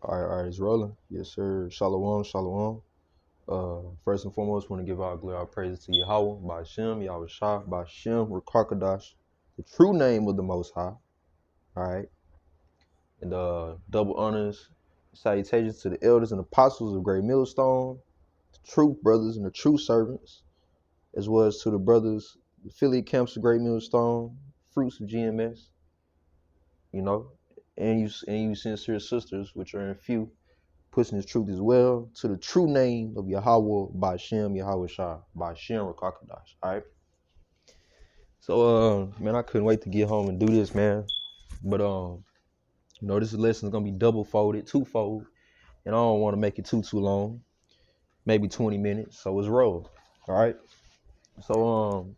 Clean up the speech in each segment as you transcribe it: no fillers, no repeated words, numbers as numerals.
All right, it's rolling. Yes, sir. Shalom, shalom. First and foremost, want to give our glory, our praises to Yahweh, by Shem, Yahweh Shah, by Shem, Rakakadash, the true name of the Most High. All right, and double honors, salutations to the elders and apostles of Great Millstone, the true brothers and the true servants, as well as to the brothers, the affiliate camps of Great Millstone, fruits of GMS, you know, and you sincere sisters, which are in few, pushing his truth as well to the true name of Yahweh by Shem Yahweh Shah by Shem Rakakadash. All right. So man, I couldn't wait to get home and do this, man. But this lesson is gonna be double folded, twofold, and I don't want to make it too long. Maybe 20 minutes. So it's roll. All right. So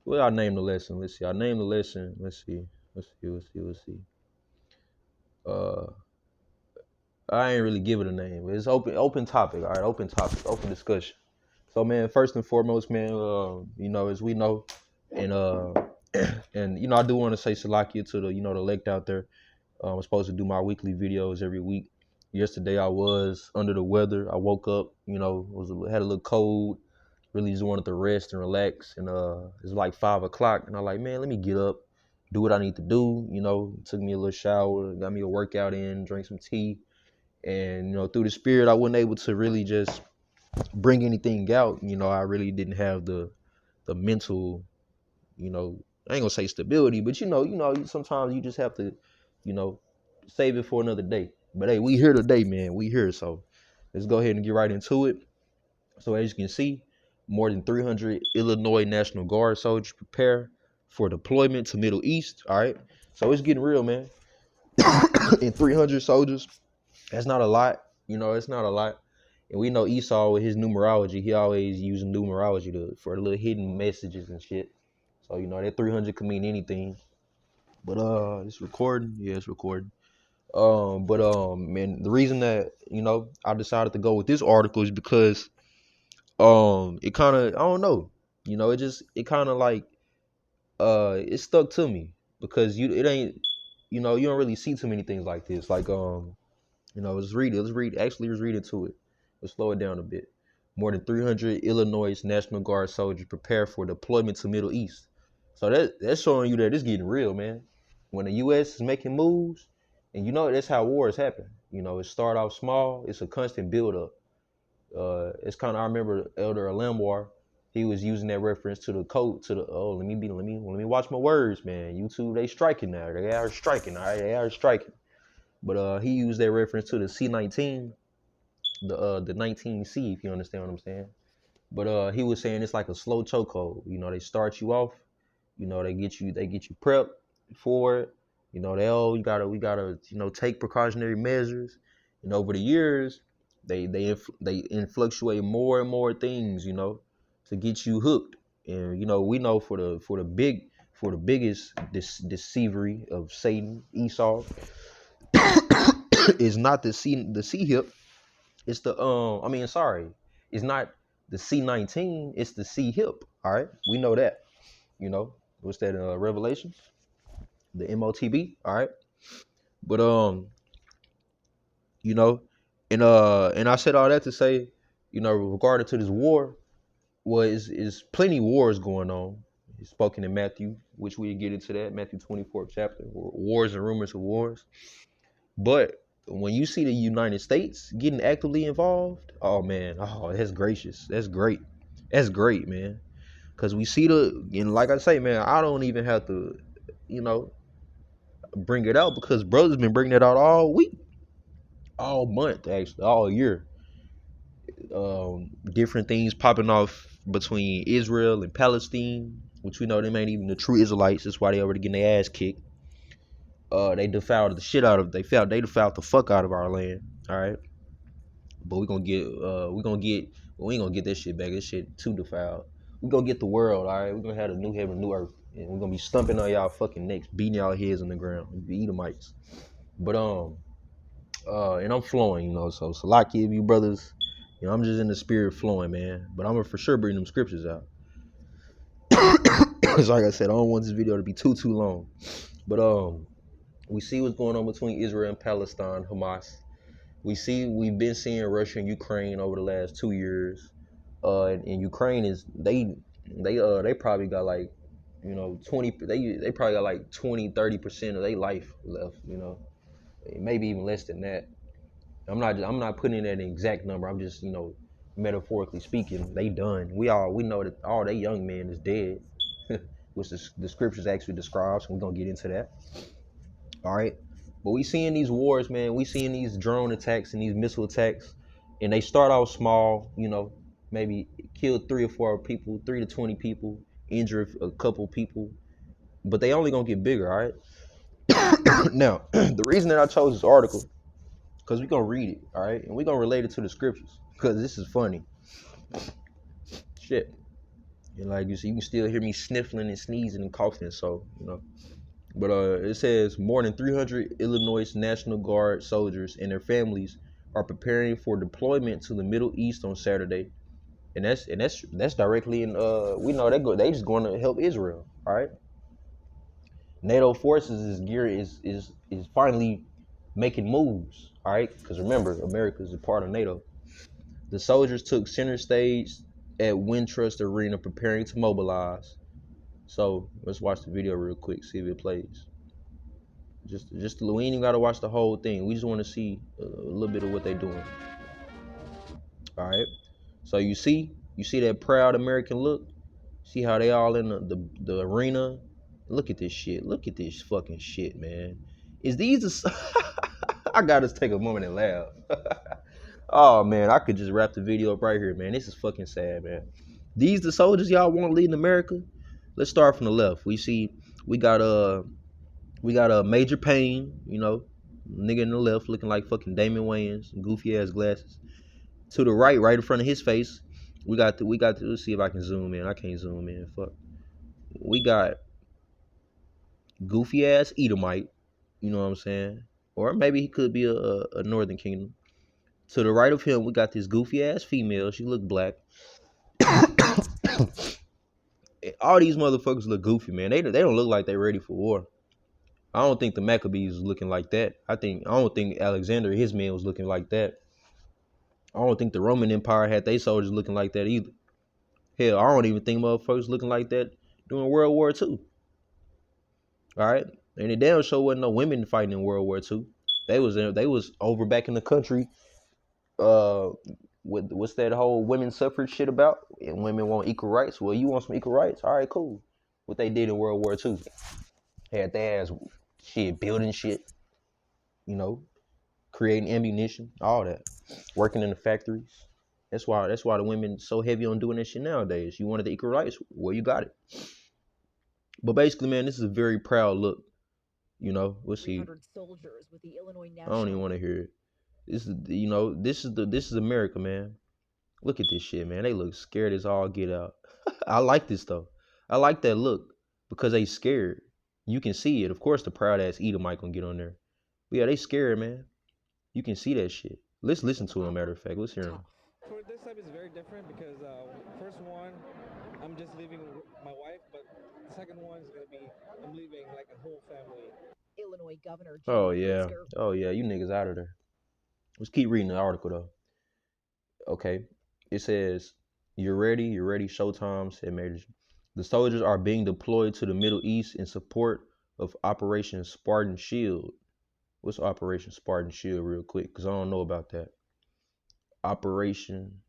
what I name the lesson? Let's see. I named the lesson. Let's see. Let's see. Uh I ain't really give it a name. It's open topic, all right, open topic, open discussion. So man, first and foremost, man, as we know, and and I do want to say Salakia to the the elect out there. I'm supposed to do my weekly videos every week. Yesterday I was under the weather. I woke up, had a little cold. Really just wanted to rest and relax. And it was like 5 o'clock, and I'm like, man, let me get up, do what I need to do. Took me a little shower, got me a workout in, drank some tea, and through the spirit, I wasn't able to really just bring anything out. I really didn't have the mental, I ain't gonna say stability, but sometimes you just have to, you know, save it for another day. But hey, we here today, man. We here, so let's go ahead and get right into it. So as you can see, more than 300 Illinois National Guard soldiers prepare for deployment to Middle East. All right, so it's getting real, man. And 300 soldiers, that's not a lot. It's not a lot. And we know Esau with his numerology, he always using numerology for little hidden messages and shit. So that 300 could mean anything. But it's recording. Yeah, it's recording. But man, the reason that I decided to go with this article is because it kind of, I don't know, it kind of like it stuck to me because it ain't, you don't really see too many things like this. Like let's read it. Let's read into it. Let's slow it down a bit. More than 300 Illinois National Guard soldiers prepare for deployment to Middle East. So that's showing you that it's getting real, man. When the U.S. is making moves, and that's how wars happen. It start off small. It's a constant build up. It's kind of, I remember Elder Alamwar, he was using that reference to the code to the let me watch my words, man. YouTube, they striking now. They are striking. All right, they are striking. But he used that reference to the C-19, the 19C, if you understand what I'm saying. But he was saying it's like a slow chokehold. They start you off. They get you prepped for it. We gotta take precautionary measures. And over the years, they fluctuate more and more things, to get you hooked. And we know for the biggest deceivery of Satan, Esau, is not the C hip. It's the it's not the C-19. It's the C hip. All right, we know that. What's that? Revelation, the MOTB. All right, but you know, and I said all that to say, regarding to this war, is plenty wars going on. It's spoken in Matthew, which we get into that Matthew 24th chapter, wars and rumors of wars. But when you see the United States getting actively involved, oh man, oh that's gracious. That's great. That's great, man. Cause we see and like I say, man, I don't even have to, you know, bring it out because brothers been bringing it out all week, all month, actually, all year. Different things popping off between Israel and Palestine, which we know them ain't even the true Israelites. That's why they already getting their ass kicked. They defiled the shit out of they defiled the fuck out of our land. All right. But we ain't gonna get this shit back. This shit too defiled. We gonna get the world, all right. We gonna have a new heaven, new earth, and we're gonna be stumping on y'all fucking necks, beating y'all heads on the ground. You Edomites. But and I'm flowing, so Salaki of you brothers, I'm just in the spirit flowing, man. But I'm gonna for sure bring them scriptures out. Cause like I said, I don't want this video to be too long. But we see what's going on between Israel and Palestine, Hamas. We've been seeing Russia and Ukraine over the last 2 years. And Ukraine is they probably got like, 20, they probably got like 20-30% of their life left, maybe even less than that. I'm not putting that in an exact number. I'm just, metaphorically speaking, they done. We know that all they young men is dead, which the scriptures actually describes. So we're gonna get into that. All right. But we seeing these wars, man. We seeing these drone attacks and these missile attacks, and they start out small, maybe kill 3 or 4 people, 3 to 20 people, injure a couple people, but they only gonna get bigger, all right? Now, the reason that I chose this article, because we're gonna read it, all right, and we're gonna relate it to the scriptures, because this is funny. Shit. And like you see, you can still hear me sniffling and sneezing and coughing, so But it says more than 300 Illinois National Guard soldiers and their families are preparing for deployment to the Middle East on Saturday, and that's directly in. We know they just going to help Israel. All right. NATO forces is finally making moves. All right, because remember, America is a part of NATO. The soldiers took center stage at Wintrust Arena, preparing to mobilize. So let's watch the video real quick, see if it plays. Just we ain't even gotta watch the whole thing. We just want to see a little bit of what they doing. All right. So you see that proud American look. See how they all in the arena. Look at this shit. Look at this fucking shit, man. Is these the? I gotta take a moment and laugh. Oh man, I could just wrap the video up right here, man. This is fucking sad, man. These the soldiers y'all want leading America? Let's start from the left. We got a Major Payne, nigga in the left looking like fucking Damon Wayans, goofy ass glasses. To the right in front of his face, we got the let's see if I can zoom in. I can't zoom in. Fuck. We got goofy ass Edomite, you know what I'm saying? Or maybe he could be a Northern Kingdom. To the right of him, we got this goofy ass female. She look black. All these motherfuckers look goofy, man. They don't look like they ready for war. I don't think the Maccabees was looking like that. I don't think Alexander, his men, was looking like that. I don't think the Roman Empire had their soldiers looking like that either. Hell, I don't even think motherfuckers looking like that during World War II. All right, and it damn sure wasn't no women fighting in World War II. They was over back in the country. With what's that whole women's suffrage shit about? And women want equal rights. Well, you want some equal rights? All right, cool. What they did in World War II, had their ass shit building shit, creating ammunition, all that, working in the factories. That's why the women so heavy on doing that shit nowadays. You wanted the equal rights, well, you got it. But basically, man, this is a very proud look. We'll see. Soldiers with the Illinois I don't even want to hear it. This is America, man. Look at this shit, man. They look scared as all get out. I like this though. I like that look because they scared. You can see it. Of course, the proud ass Edomite gonna get on there. But yeah, they scared, man. You can see that shit. Let's listen to him. Matter of fact, let's hear him. For this time, it's very different because first one, I'm just leaving my wife, but the second one is gonna be I'm leaving like a whole family. Illinois Governor. Oh yeah, you niggas out of there. Let's keep reading the article though. Okay, it says, "You're ready, Showtime," said Major. The soldiers are being deployed to the Middle East in support of Operation Spartan Shield. What's Operation Spartan Shield, real quick? Because I don't know about that. Operation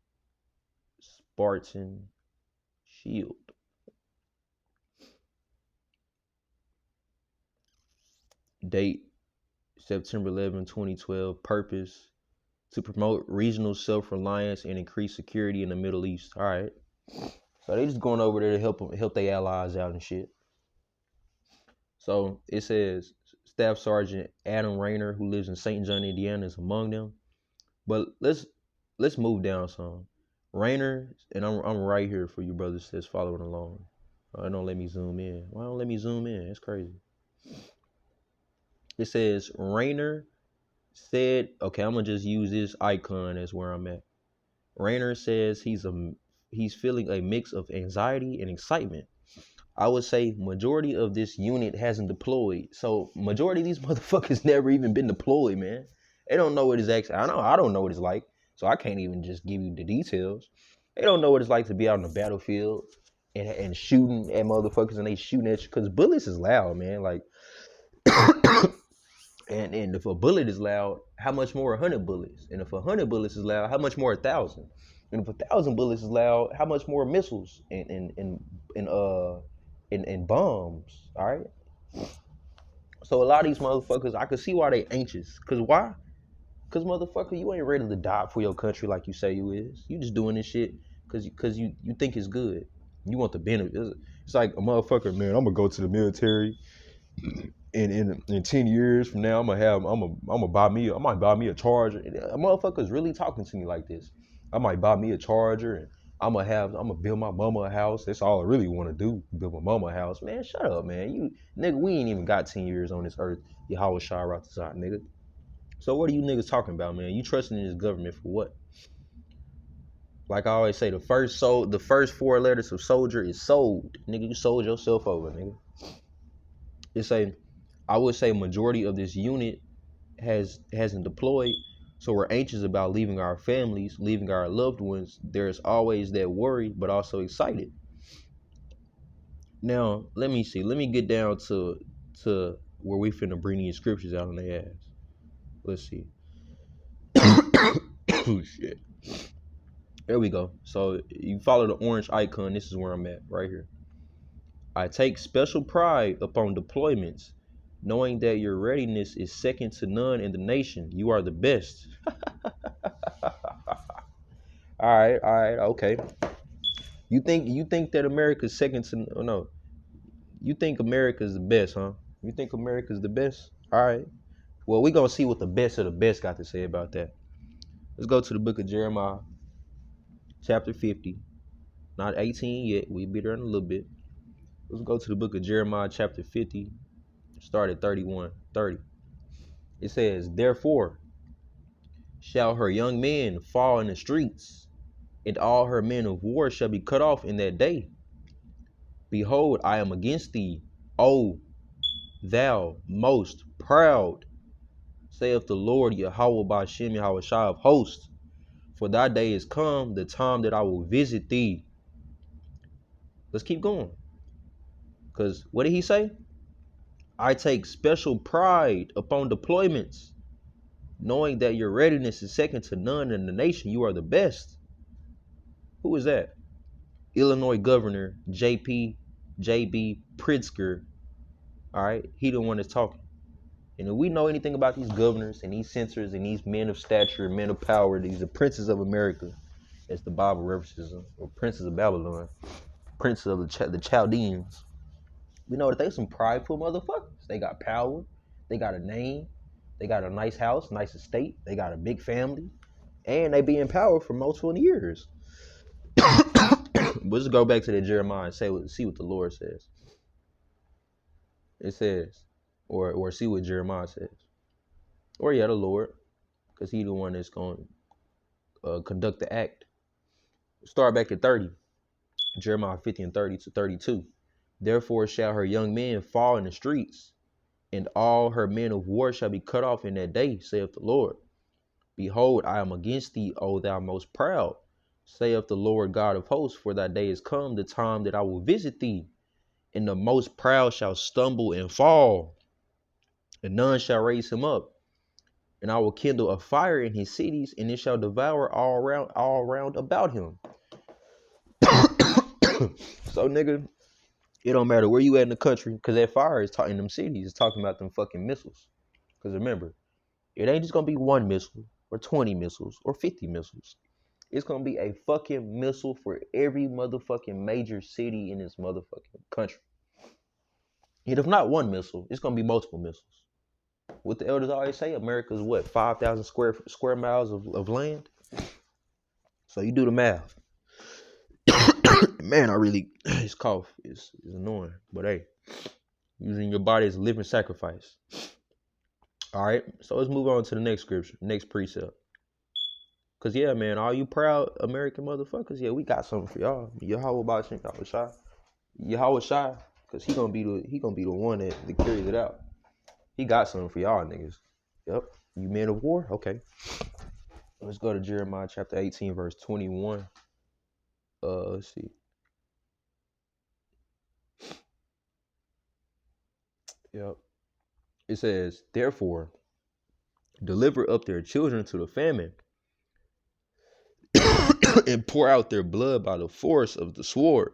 Spartan Shield. Date, September 11, 2012. Purpose, to promote regional self-reliance and increase security in the Middle East. All right. So they just going over there to help their allies out and shit. So it says Staff Sergeant Adam Rayner, who lives in St. John, Indiana, is among them. But let's move down some. Rayner, and I'm right here for you brothers that's following along. Don't let me zoom in. Why don't let me zoom in? It's crazy. It says Rayner said, okay, I'm gonna just use this icon as where I'm at. Rayner says he's feeling a mix of anxiety and excitement. I would say majority of this unit hasn't deployed. So majority of these motherfuckers never even been deployed, man. They don't know what it's actually. I don't know what it's like, so I can't even just give you the details. They don't know what it's like to be out on the battlefield and shooting at motherfuckers, and they shooting at you because bullets is loud, man. Like, and if a bullet is loud, how much more 100 bullets? And if 100 bullets is loud, how much more 1,000? And if 1,000 bullets is loud, how much more missiles and bombs? All right. So a lot of these motherfuckers, I can see why they anxious. Cause why? Cause motherfucker, you ain't ready to die for your country like you say you is. You just doing this shit cause you think it's good. You want the benefit. It's like a motherfucker, man. I'm gonna go to the military. In 10 years from now, I might buy me a Charger. A motherfucker's really talking to me like this. I might buy me a Charger and I'm gonna build my mama a house. That's all I really want to do. Build my mama a house. Man, shut up, man. You nigga, we ain't even got 10 years on this earth. Yahweh Shai Ratazah, nigga. So what are you niggas talking about, man? You trusting in this government for what? Like I always say, the first 4 letters of soldier is sold. Nigga, you sold yourself over, nigga. I would say majority of this unit hasn't deployed, so we're anxious about leaving our families, leaving our loved ones. There's always that worry, but also excited. Now, let me see. Let me get down to where we finna bring these scriptures out on their ass. Let's see. Oh shit. There we go. So you follow the orange icon. This is where I'm at, right here. I take special pride upon deployments, knowing that your readiness is second to none in the nation. You are the best. All right, okay. You think that America's second to no? You think America's the best, huh? You think America's the best? All right. Well, we gonna see what the best of the best got to say about that. Let's go to the book of Jeremiah, chapter 50. Not 18 yet. We'll be there in a little bit. Let's go to the book of Jeremiah, chapter 50. Start at 30. It says, therefore shall her young men fall in the streets, and all her men of war shall be cut off in that day. Behold, I am against thee, O thou most proud, saith the Lord Yahweh Ba'ashem Yahweh Shai of hosts. For thy day is come, the time that I will visit thee. Let's keep going. Because what did he say? I take special pride upon deployments, knowing that your readiness is second to none in the nation. You are the best. Who is that? Illinois Governor J.B. Pritzker. All right, he the one that's talking. And if we know anything about these governors and these censors and these men of stature and men of power, these are princes of America, as the Bible references them, or princes of Babylon, princes of the Chaldeans. We know that they some prideful motherfuckers. They got power, they got a name, they got a nice house, nice estate, they got a big family, and they be in power for multiple years. Let's go back to the Jeremiah and see what the Lord says. It says, or see what Jeremiah says. Or yeah, the Lord, because he the one that's going to conduct the act. Start back at 30. Jeremiah 50 and 30 to 32. Therefore shall her young men fall in the streets, and all her men of war shall be cut off in that day, saith the Lord. Behold, I am against thee, O thou most proud, saith the Lord God of hosts, for thy day is come, the time that I will visit thee, and the most proud shall stumble and fall, and none shall raise him up. And I will kindle a fire in his cities, and it shall devour all round about him. So, nigga, it don't matter where you at in the country, because that fire is talking them cities. It's talking about them fucking missiles. Because remember, it ain't just going to be one missile, or 20 missiles, or 50 missiles. It's going to be a fucking missile for every motherfucking major city in this motherfucking country. And if not one missile, it's going to be multiple missiles. What the elders always say, America's what, 5,000 square miles of land? So you do the math. Man, this cough is annoying. But hey, using your body as a living sacrifice. All right, so let's move on to the next scripture, next precept. Because, yeah, man, all you proud American motherfuckers, yeah, we got something for y'all. Yahweh Ba'ashem Yahweh Shai, because he gonna be the one that carries it out. He got something for y'all niggas. Yep. You men of war? Okay. Let's go to Jeremiah chapter 18, verse 21. Let's see. Yep. It says, therefore, deliver up their children to the famine and pour out their blood by the force of the sword.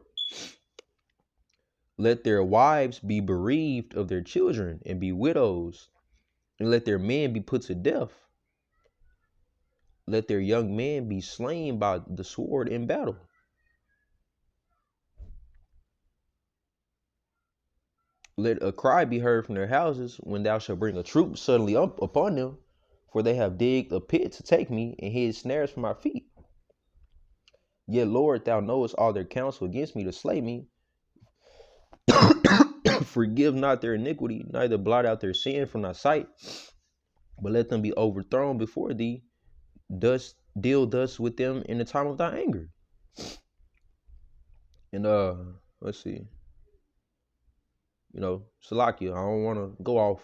Let their wives be bereaved of their children and be widows, and let their men be put to death. Let their young men be slain by the sword in battle. Let a cry be heard from their houses when thou shalt bring a troop suddenly up upon them, for they have digged a pit to take me and hid snares for my feet. Yet, Lord, thou knowest all their counsel against me to slay me. Forgive not their iniquity, neither blot out their sin from thy sight, but let them be overthrown before thee. Thus deal thus with them in the time of thy anger. And let's see. Salakia, I don't want to go off,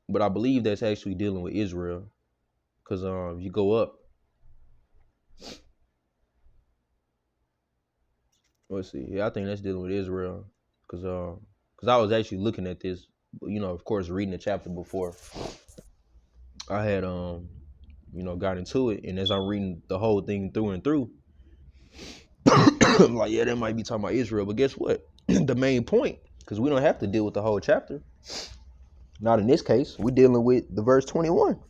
but I believe that's actually dealing with Israel. Because if you go up, let's see. Yeah, I think that's dealing with Israel. Because I was actually looking at this, of course, reading the chapter before. I had, got into it. And as I'm reading the whole thing through and through, I'm like, yeah, that might be talking about Israel. But guess what? The main point, because we don't have to deal with the whole chapter. Not in this case. We're dealing with the verse 21.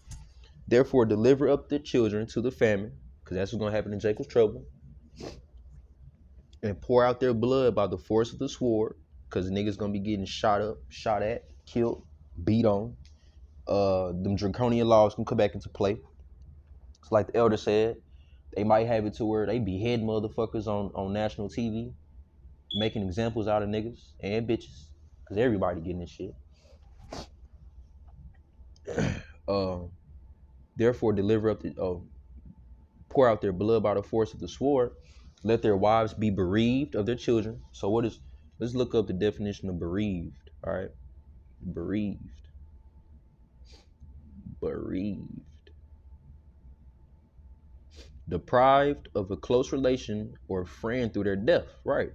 Therefore, deliver up the children to the famine, because that's what's going to happen in Jacob's trouble. And pour out their blood by the force of the sword, because niggas going to be getting shot up, shot at, killed, beat on. Them draconian laws can come back into play. It's like the elder said, they might have it to where they behead motherfuckers on national TV, making examples out of niggas and bitches, because everybody getting this shit. Therefore, deliver up pour out their blood by the force of the sword. Let their wives be bereaved of their children. So let's look up the definition of bereaved. All right. Bereaved. Deprived of a close relation or friend through their death. Right.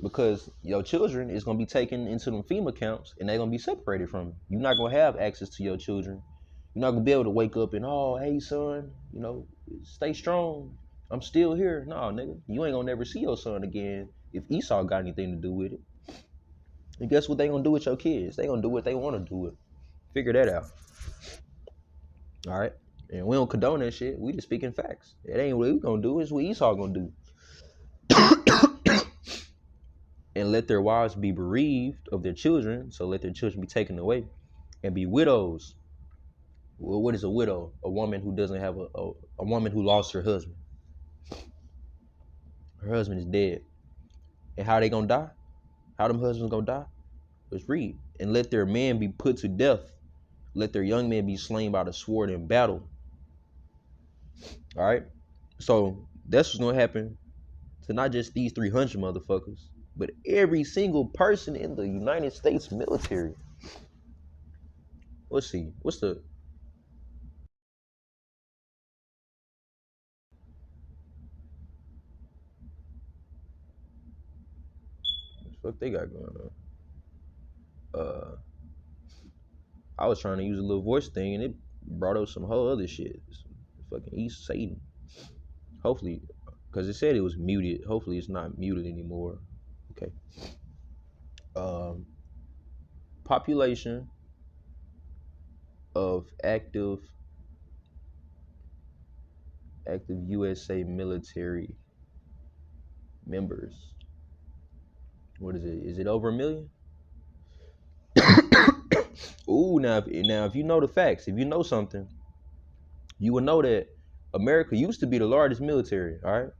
Because your children is going to be taken into them FEMA camps and they're going to be separated from you. You're not going to have access to your children. You're not going to be able to wake up and, oh, hey, son, stay strong. I'm still here. No, nigga, you ain't going to never see your son again if Esau got anything to do with it. And guess what they going to do with your kids? They going to do what they want to do with. Figure that out. All right? And we don't condone that shit. We just speaking facts. It ain't what we going to do. It's what Esau going to do. And let their wives be bereaved of their children, so let their children be taken away, and be widows. Well, what is a widow? A woman who doesn't have a woman who lost her husband. Her husband is dead. And how they gonna die? How them husbands gonna die? Let's read. And let their men be put to death. Let their young men be slain by the sword in battle. All right? So that's what's gonna happen to not just these 300 motherfuckers, but every single person in the United States military. Let's see. What's the fuck they got going on? I was trying to use a little voice thing and it brought up some whole other shit. Fucking East Satan. Hopefully, because it said it was muted. Hopefully it's not muted anymore. Okay. Population of active USA military members. What is it? Is it over 1 million? Ooh, now if you know the facts, if you know something, you will know that America used to be the largest military, all right?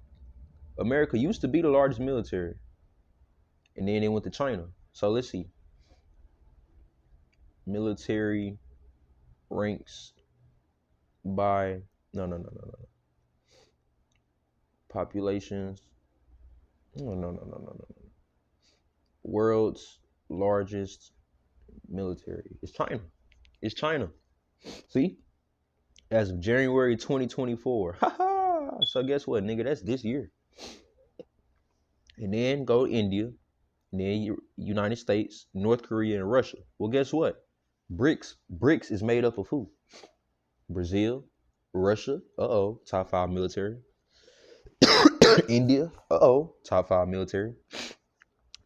America used to be the largest military. And then it went to China. So let's see. Military ranks by no. Populations. No. World's largest military. It's China. See, as of January 2024. So guess what, nigga? That's this year. And then go to India, and then United States, North Korea, and Russia. Well, guess what? BRICS is made up of who? Brazil, Russia, top 5 military. India, top 5 military.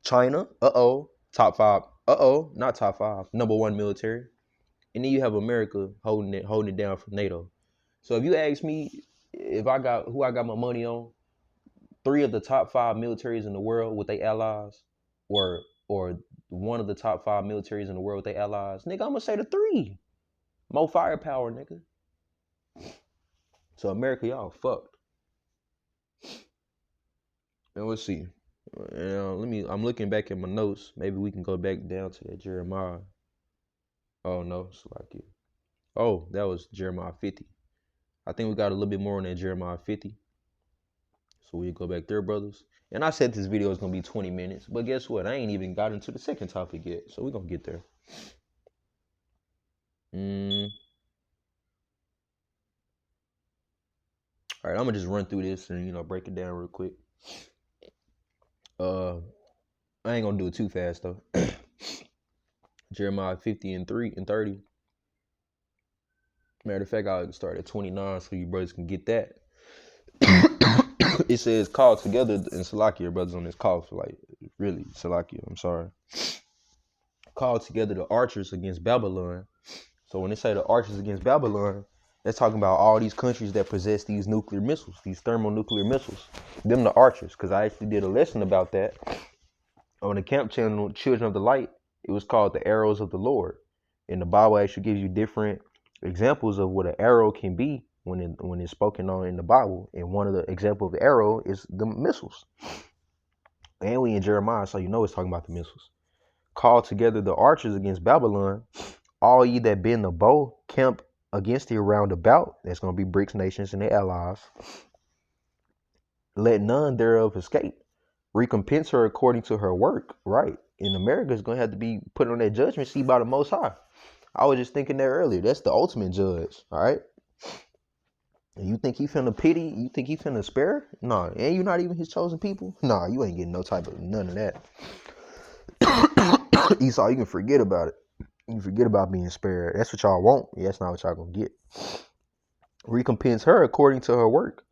China, top 5, not top 5, number 1 military. And then you have America holding it down from NATO. So if you ask me if I got who I got my money on, 3 of the top 5 militaries in the world with their allies, or one of the top 5 militaries in the world with their allies, nigga, I'm gonna say the 3. More firepower, nigga. So America, y'all fucked. And let's see. I'm looking back at my notes. Maybe we can go back down to that Jeremiah. Oh no, it's like it. Oh, that was Jeremiah 50. I think we got a little bit more on that Jeremiah 50. So we go back there, brothers. And I said this video is gonna be 20 minutes, but guess what? I ain't even got into the second topic yet. So we're gonna get there. All right, I'm gonna just run through this and break it down real quick. I ain't gonna do it too fast though. Jeremiah 50 and 3 and 30. Matter of fact, I'll start at 29 so you brothers can get that. It says, call together, and Salakia, brothers on this call for really, Salakia, I'm sorry. Call together the archers against Babylon. So when they say the archers against Babylon, that's talking about all these countries that possess these nuclear missiles, these thermonuclear missiles. Them the archers, because I actually did a lesson about that on the camp channel, Children of the Light. It was called the arrows of the Lord. And the Bible actually gives you different examples of what an arrow can be when it's spoken on in the Bible. And one of the examples of the arrow is the missiles. And we in Jeremiah, so it's talking about the missiles. Call together the archers against Babylon, all ye that bend the bow, camp against thee round about. That's going to be BRICS nations and their allies. Let none thereof escape. Recompense her according to her work. Right. And America is going to have to be put on that judgment seat by the Most High. I was just thinking that earlier. That's the ultimate judge. All right. You think he finna pity? You think he finna spare? Nah. And you not even his chosen people? Nah, you ain't getting no type of none of that. Esau, you can forget about it. You can forget about being spared. That's what y'all want. Yeah, that's not what y'all gonna get. Recompense her according to her work,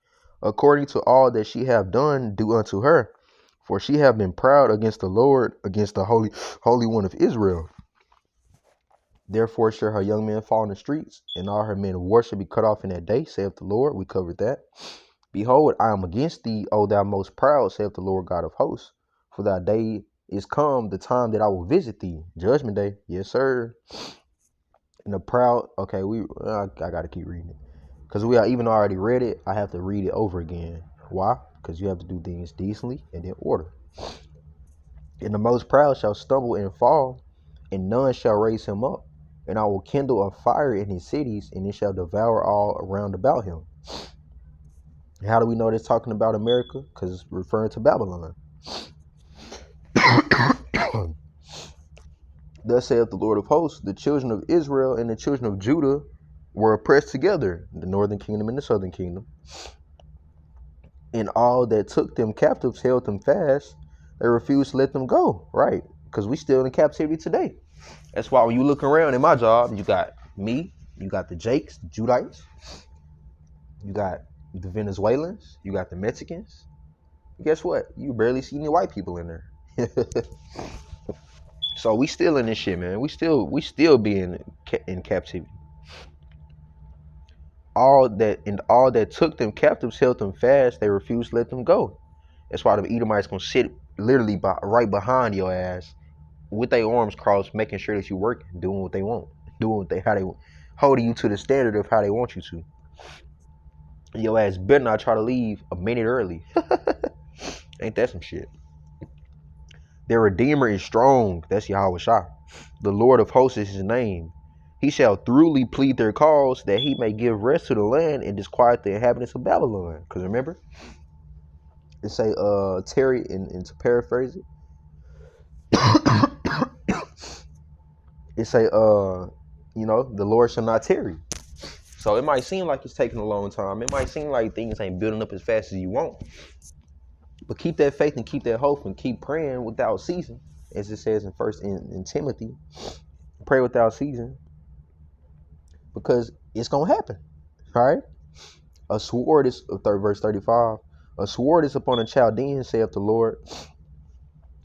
according to all that she have done, do unto her. For she have been proud against the Lord, against the Holy One of Israel. Therefore shall her young men fall in the streets, and all her men of war shall be cut off in that day, saith the Lord. We covered that. Behold, I am against thee, O thou most proud, saith the Lord God of hosts. For thy day is come, the time that I will visit thee. Judgment day. Yes, sir. And the proud, okay, I got to keep reading it. Because we are even already read it, I have to read it over again. Why? Because you have to do things decently and in order. And the most proud shall stumble and fall, and none shall raise him up. And I will kindle a fire in his cities, and it shall devour all around about him. How do we know that's talking about America? Because it's referring to Babylon. Thus saith the Lord of hosts, the children of Israel and the children of Judah were oppressed together, the northern kingdom and the southern kingdom. And all that took them captives held them fast. They refused to let them go. Right. Because we still in captivity today. That's why when you look around in my job, you got me, you got the Jakes, the Judites, you got the Venezuelans, you got the Mexicans. Guess what? You barely see any white people in there. So we still in this shit, man. We still being in captivity. All that took them captives held them fast. They refused to let them go. That's why the Edomites gonna sit literally right behind your ass with their arms crossed, making sure that you working, doing what they want, how they holding you to the standard of how they want you to. Your ass better not try to leave a minute early. Ain't that some shit? Their Redeemer is strong. That's Yahweh Shah. The Lord of hosts is his name. He shall thoroughly plead their cause, that he may give rest to the land and disquiet the inhabitants of Babylon. Because remember, it say, Terry, and to paraphrase it, it say, the Lord shall not tarry. So it might seem like it's taking a long time. It might seem like things ain't building up as fast as you want. But keep that faith and keep that hope and keep praying without ceasing. As it says in Timothy, pray without ceasing. Because it's gonna happen. All right? A sword is verse 35. A sword is upon the Chaldeans, saith the Lord,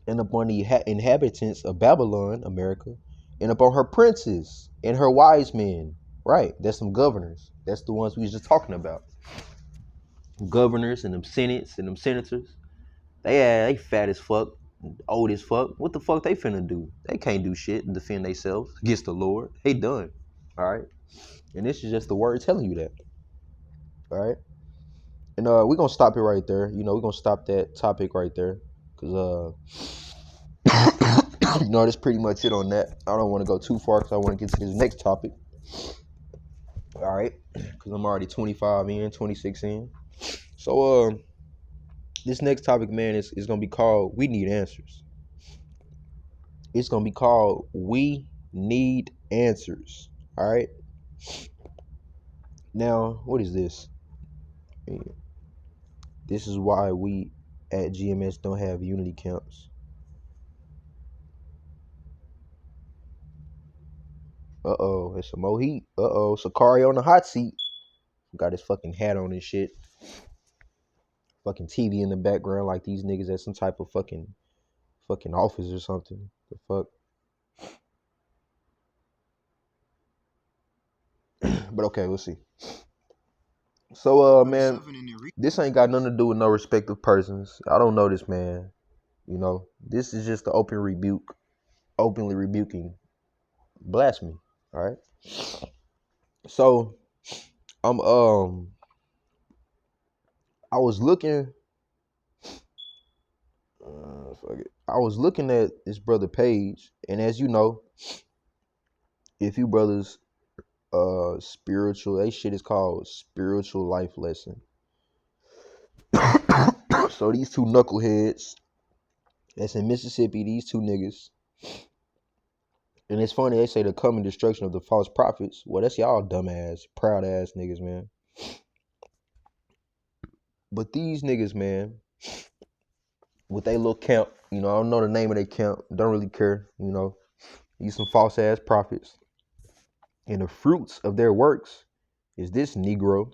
and upon the inhabitants of Babylon, America, and upon her princes and her wise men. Right, that's some governors. That's the ones we was just talking about. Governors and them senates and them senators. They fat as fuck, old as fuck. What the fuck they finna do? They can't do shit and defend themselves against the Lord. They done. All right, and this is just the word telling you that. All right, and we're gonna stop it right there. We're gonna stop that topic right there, cause that's pretty much it on that. I don't want to go too far because I want to get to this next topic. All right, because I'm already 26 in. So this next topic, man, is gonna be called "We Need Answers." It's gonna be called "We Need Answers." All right. Now, what is this? This is why we at GMS don't have unity camps. It's some more heat. Sakari on the hot seat. Got his fucking hat on and shit. Fucking TV in the background like these niggas at some type of fucking office or something. The fuck. But okay, we'll see. So man, this ain't got nothing to do with no respective persons. I don't know this man. This is just the openly rebuking blasphemy. All right. So I was looking. I was looking at this brother page, and as you know, if you brothers spiritual, that shit is called Spiritual Life Lesson. So these two knuckleheads that's in Mississippi, these two niggas. And it's funny, they say the coming destruction of the false prophets. Well, that's y'all dumbass, proud ass niggas, man. But these niggas, man, with they little camp, I don't know the name of their camp, don't really care, these some false ass prophets. And the fruits of their works is this Negro.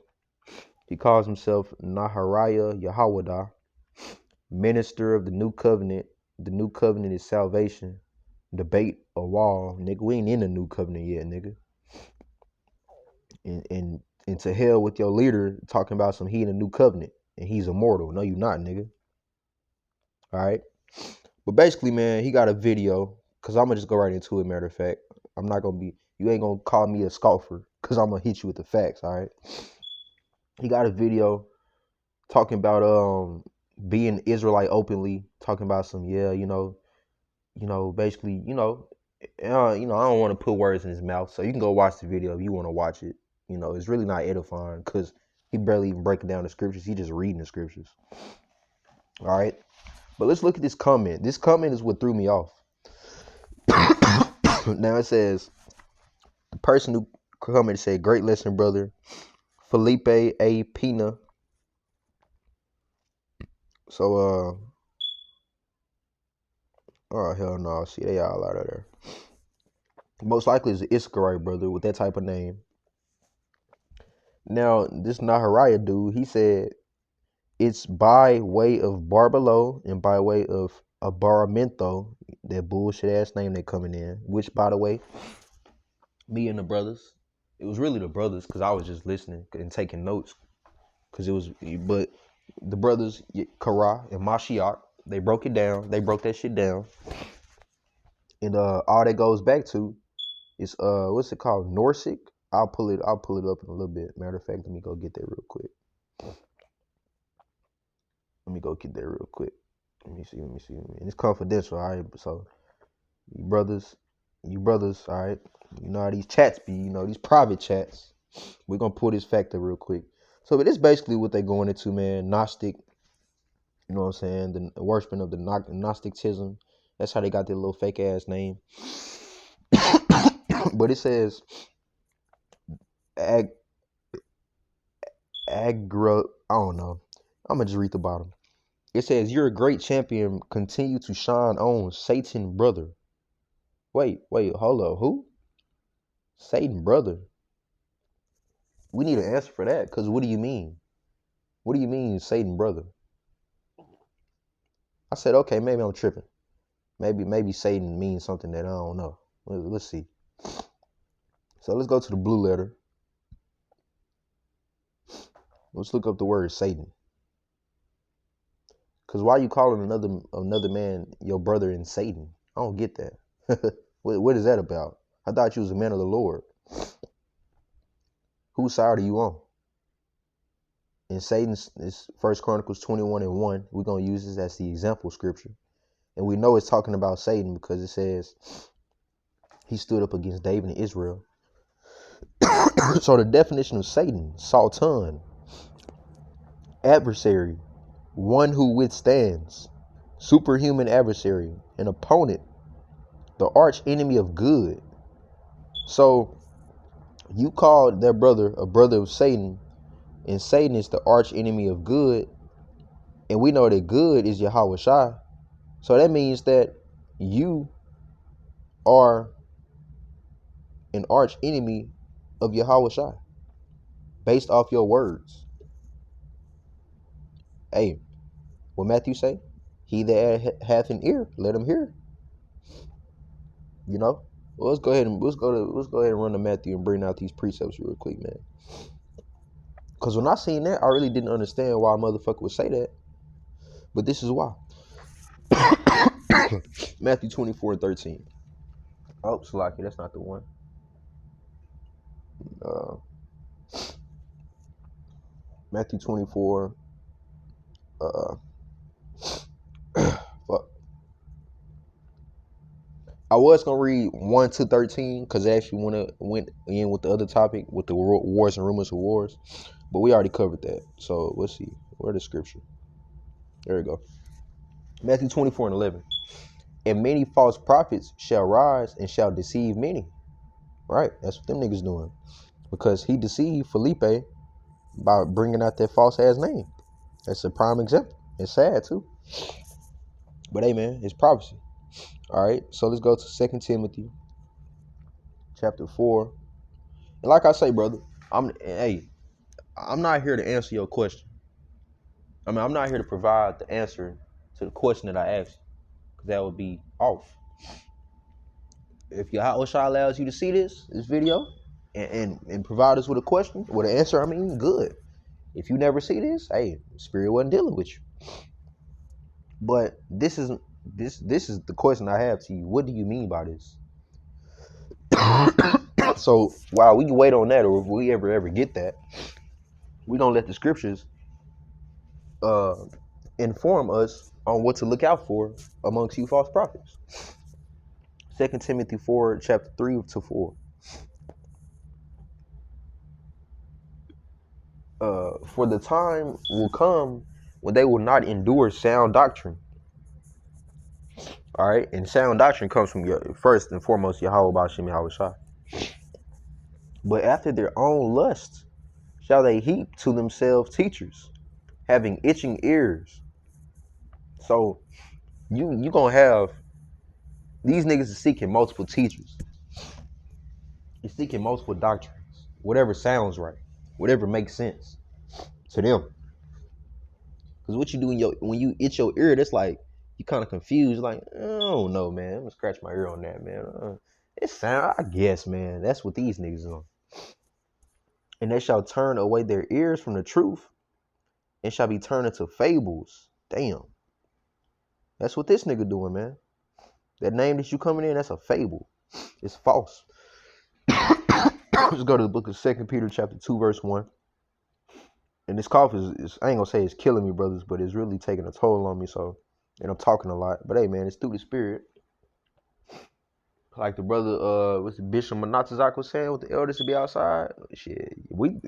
He calls himself Nahariah Yahwadah, minister of the new covenant. The new covenant is salvation. Debate a wall, nigga. We ain't in the new covenant yet, nigga. And to hell with your leader talking about some he in the new covenant and he's immortal. No, you not, nigga. All right. But basically, man, he got a video, because I'm gonna just go right into it. Matter of fact, you ain't gonna call me a scoffer, because I'm gonna hit you with the facts. All right. He got a video talking about being Israelite openly, talking about some basically, I don't want to put words in his mouth, so you can go watch the video if you want to watch it. It's really not edifying because he barely even breaking down the scriptures. He just reading the scriptures. All right, but let's look at this comment. This comment is what threw me off. Now it says, the person who commented said, "Great lesson, brother." Felipe A. Pina. So, oh, hell no. See, they all out of there. Most likely is an Issacharite brother with that type of name. Now, this Nahariah dude, he said it's by way of Barbelo and by way of Abaramento, that bullshit ass name they coming in. Which, by the way, me and the brothers, it was really the brothers because I was just listening and taking notes. But the brothers, Kara and Mashiach, they broke it down. They broke that shit down. And all that goes back to is what's it called? Norsec. I'll pull it up in a little bit. Matter of fact, let me go get that real quick. Let me see. And it's confidential, all right? So you brothers, all right? You know how these chats be, these private chats. We're gonna pull this factor real quick. So, but it's basically what they going into, man. Gnostic, you know what I'm saying? The worshiping of the Gnosticism. That's how they got their little fake ass name. But it says ag aggro. I don't know. I'm gonna just read the bottom. It says you're a great champion. Continue to shine on, Satan brother. Wait, hold up. Who? Satan brother. We need an answer for that. Cause what do you mean? What do you mean, Satan brother? I said, okay, maybe I'm tripping. Maybe Satan means something that I don't know. Let's see. So let's go to the blue letter. Let's look up the word Satan. Cause why are you calling another man your brother in Satan? I don't get that. What is that about? I thought you was a man of the Lord. Whose side are you on? In Satan's, it's 1 Chronicles 21:1. We're gonna use this as the example scripture, and we know it's talking about Satan because it says he stood up against David and Israel. So the definition of Satan: Sultan, adversary, one who withstands, superhuman adversary, an opponent, the arch enemy of good. So you called that brother a brother of Satan, and Satan is the arch enemy of good, and we know that good is Yahweh Shai. So that means that you are an arch enemy of Yahweh Shai based off your words. Hey, what Matthew say? He that hath an ear, let him hear. You know? Well, let's go ahead and run to Matthew and bring out these precepts real quick, man. Because when I seen that, I really didn't understand why a motherfucker would say that. But this is why. Matthew 24:13. Oh, Salaki, that's not the one. Matthew 24. Fuck. I was gonna read 1-13 because it actually went in with the other topic with the wars and rumors of wars, but we already covered that. So let's see where the scripture. There we go. Matthew 24:11. And many false prophets shall rise and shall deceive many. Right, that's what them niggas doing, because he deceived Felipe by bringing out that false ass name. That's a prime example. It's sad too, but hey man, it's prophecy. All right, so let's go to 2 Timothy chapter 4. And like I say, brother, I'm not here to answer your question. I mean, I'm not here to provide the answer to the question that I asked, because that would be off. If Yahweh Shai allows you to see this video and provide us with a question, with an answer, I mean, good. If you never see this, hey, Spirit wasn't dealing with you. But this is the question I have to you. What do you mean by this? So while we wait on that, or if we ever get that, we don't let the scriptures inform us on what to look out for amongst you false prophets. 2 Timothy 4, chapter 3-4. For the time will come when they will not endure sound doctrine. All right, and sound doctrine comes from your first and foremost Yahweh B'Shem Yahweh Shai. But after their own lust shall they heap to themselves teachers, having itching ears. So you gonna have these niggas is seeking multiple teachers. You're seeking multiple doctrines, whatever sounds right, whatever makes sense to them. Because what you do when you itch your ear, that's like you kind of confused. Like, I don't know, man. I'm gonna scratch my ear on that, man. It sound, I guess, man. That's what these niggas on. And they shall turn away their ears from the truth, and shall be turned into fables. Damn. That's what this nigga doing, man. That name that you coming in, that's a fable. It's false. Let's go to the book of 2 Peter chapter 2, verse 1. And this cough is I ain't gonna say it's killing me, brothers, but it's really taking a toll on me. So, and I'm talking a lot. But hey, man, it's through the Spirit. Like the brother, what's the Bishop Manatazak was saying, with the elders to be outside. Shit, we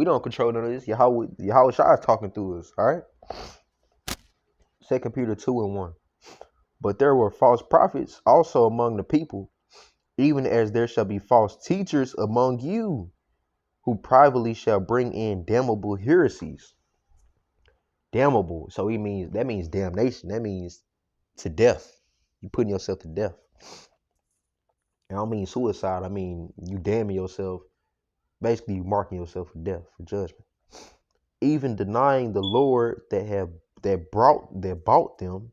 don't control none of this. Yahweh Shai is talking through us. All right. 2 Peter 2:1. But there were false prophets also among the people, even as there shall be false teachers among you, who privately shall bring in damnable heresies. Damnable. So that means damnation. That means to death. You putting yourself to death. And I don't mean suicide. I mean you damning yourself. Basically, you marking yourself for death, for judgment. Even denying the Lord that bought them.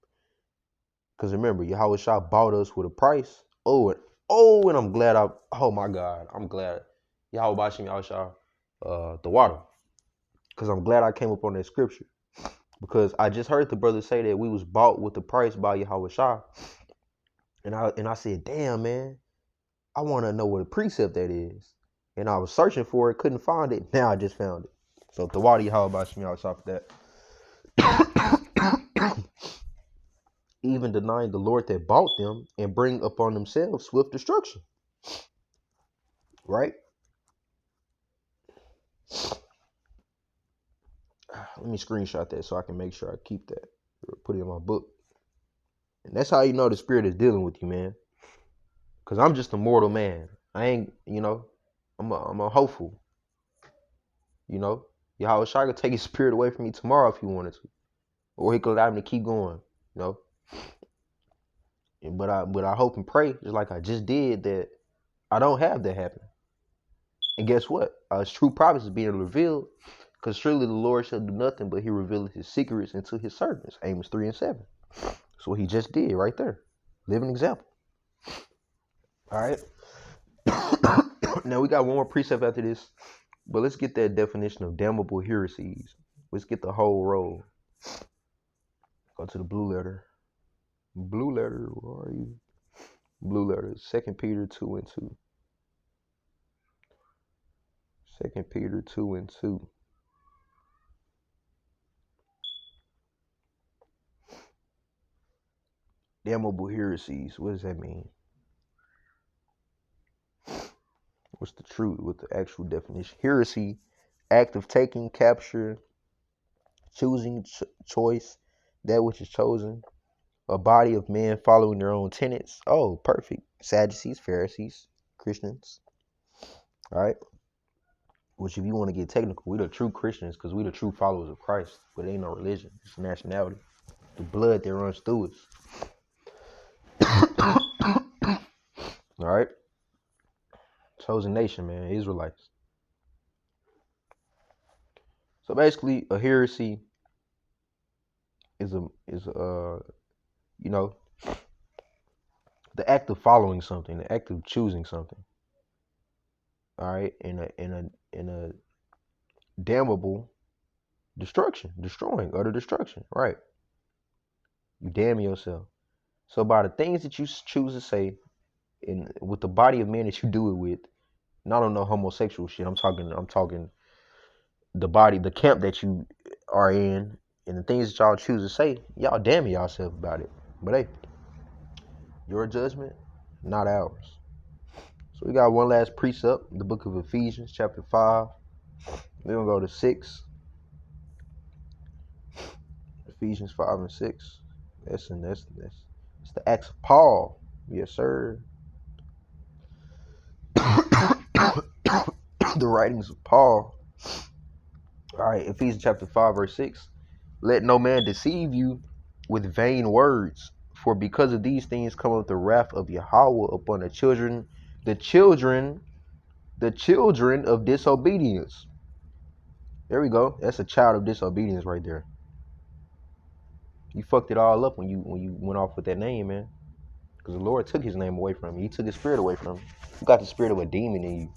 Because remember, Yahweh Shah bought us with a price. And I'm glad oh my God, I'm glad Yahweh Bashim Yahweh Shah, the water. Because I'm glad I came up on that scripture. Because I just heard the brother say that we was bought with the price by Yahweh Shah. And I said, damn, man, I want to know what a precept that is. And I was searching for it, couldn't find it. Now I just found it. So the water Yahweh Bashim Yahweh Shah for that. Even denying the Lord that bought them and bring upon themselves swift destruction. Right? Let me screenshot that so I can make sure I keep that or put it in my book. And that's how you know the Spirit is dealing with you, man. Because I'm just a mortal man. I ain't, I'm a hopeful. Yahweh Shai could take his spirit away from me tomorrow if he wanted to. Or he could allow me to keep going, But I hope and pray, just like I just did, that I don't have that happen. And guess what? His true prophets is being revealed, because surely the Lord shall do nothing but he revealed his secrets unto his servants. Amos 3:7. That's what he just did right there. Living example. All right. Now we got one more precept after this, but let's get that definition of damnable heresies. Let's get the whole roll. Go to the blue letter. Blue letter, where are you? Blue letter, 2 Peter 2:2. 2 Peter 2:2. Damnable heresies. What does that mean? What's the truth with the actual definition? Heresy, act of taking, capture, choosing, choice, that which is chosen. A body of men following their own tenets. Oh, perfect. Sadducees, Pharisees, Christians. All right. Which, if you want to get technical, we the true Christians because we the true followers of Christ. But it ain't no religion. It's nationality. The blood that runs through us. All right. Chosen nation, man. Israelites. So basically, a heresy is the act of following something, the act of choosing something. All right, in a damnable destruction, destroying, utter destruction. Right. You damn yourself. So by the things that you choose to say, and with the body of men that you do it with, not on no homosexual shit. I'm talking the body, the camp that you are in, and the things that y'all choose to say, y'all damn yourself about it. But hey, your judgment, not ours. So we got one last precept, the book of Ephesians, chapter 5. We're gonna go to 6. Ephesians 5 and 6. That's the Acts of Paul. Yes, sir. The writings of Paul. All right, Ephesians chapter 5, verse 6. Let no man deceive you with vain words, for because of these things cometh the wrath of Yahweh upon the children of disobedience. There we go. That's a child of disobedience right there. You fucked it all up when you went off with that name, man. Because the Lord took his name away from you. He took his spirit away from you. You got the spirit of a demon in you.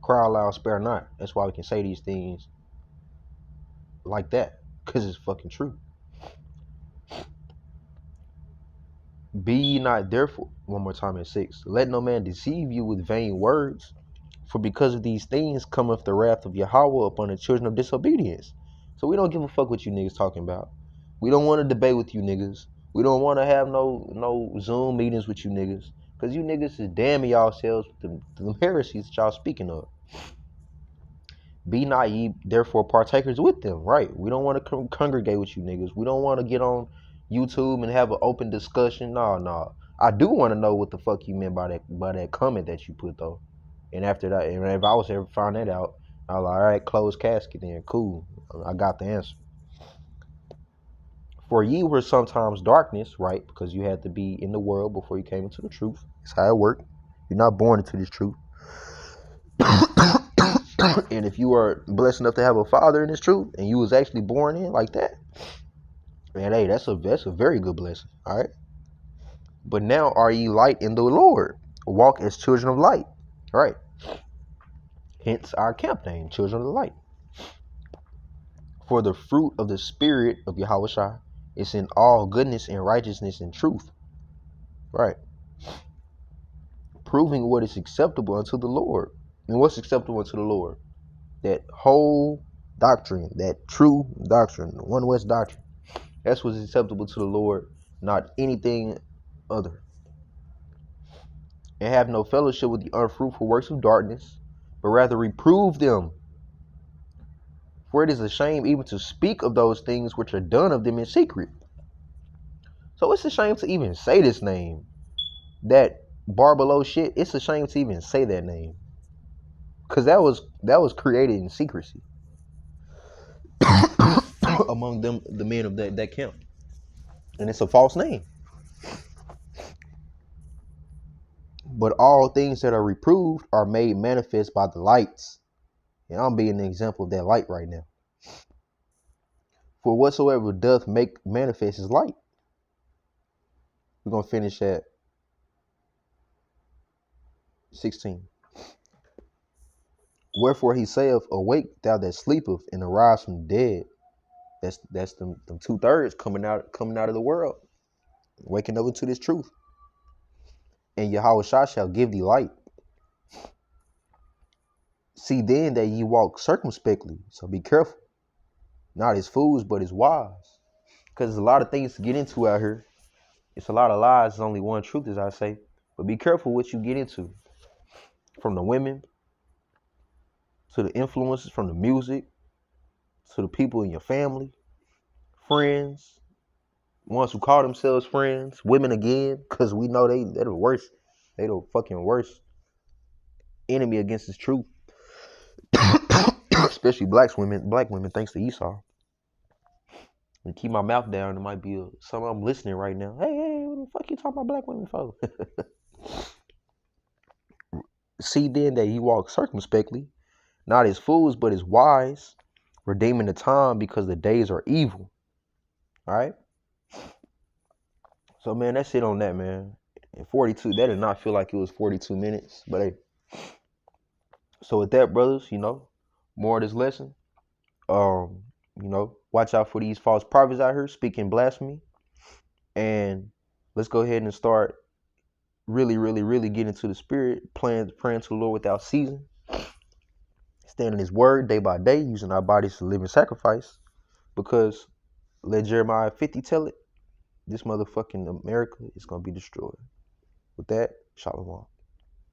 Cry aloud, spare not. That's why we can say these things like that. Because it's fucking true. Be ye not therefore, one more time in 6. Let no man deceive you with vain words, for because of these things cometh the wrath of Yahweh upon the children of disobedience. So we don't give a fuck what you niggas talking about. We don't want to debate with you niggas. We don't want to have no Zoom meetings with you niggas. Because you niggas is damning yourselves with the heresies that y'all speaking of. Be not ye therefore partakers with them. Right. We don't want to congregate with you niggas. We don't want to get on YouTube and have an open discussion. No. I do want to know what the fuck you meant by that comment that you put though. And after that, and if I was ever find that out, I was like, all right, closed casket then, cool. I got the answer. For ye were sometimes darkness, right? Because you had to be in the world before you came into the truth. That's how it worked. You're not born into this truth. And if you are blessed enough to have a father in this truth, and you was actually born in like that, man, hey, that's a very good blessing. All right. But now are ye light in the Lord? Walk as children of light. All right. Hence our camp name, Children of the Light. For the fruit of the Spirit of Yahushua is in all goodness and righteousness and truth. Right. Proving what is acceptable unto the Lord. And what's acceptable unto the Lord? That whole doctrine, that true doctrine, the One West doctrine. That's what's acceptable to the Lord, not anything other. And have no fellowship with the unfruitful works of darkness, but rather reprove them. For it is a shame even to speak of those things which are done of them in secret. So it's a shame to even say this name. That bar below shit, it's a shame to even say that name. Because that was created in secrecy. Among them, the men of that camp. And it's a false name. But all things that are reproved are made manifest by the lights. And I'm being an example of that light right now. For whatsoever doth make manifest is light. We're going to finish at 16. Wherefore he saith, awake thou that sleepeth, and arise from the dead. That's them 2/3 coming out of the world, waking up into this truth. And Yahushua shall give thee light. See then that ye walk circumspectly. So be careful. Not as fools, but as wise. Because there's a lot of things to get into out here. It's a lot of lies. There's only one truth, as I say. But be careful what you get into. From the women, to the influences, from the music, to the people in your family, friends, ones who call themselves friends, women again, because we know they're the worst. They the fucking worst enemy against this truth. Especially black women, thanks to Esau. And keep my mouth down, it might be some of them listening right now. Hey, what the fuck you talking about black women for? See then that ye walk circumspectly, not as fools, but as wise, redeeming the time because the days are evil. All right? So, man, that's it on that, man. And 42, that did not feel like it was 42 minutes. But, hey. So, with that, brothers, more of this lesson. Watch out for these false prophets out here speaking blasphemy. And let's go ahead and start really, really, really getting into the spirit, praying to the Lord without ceasing. Standing his word day by day, using our bodies as a living sacrifice. Because let Jeremiah 50 tell it, this motherfucking America is going to be destroyed. With that, shalom.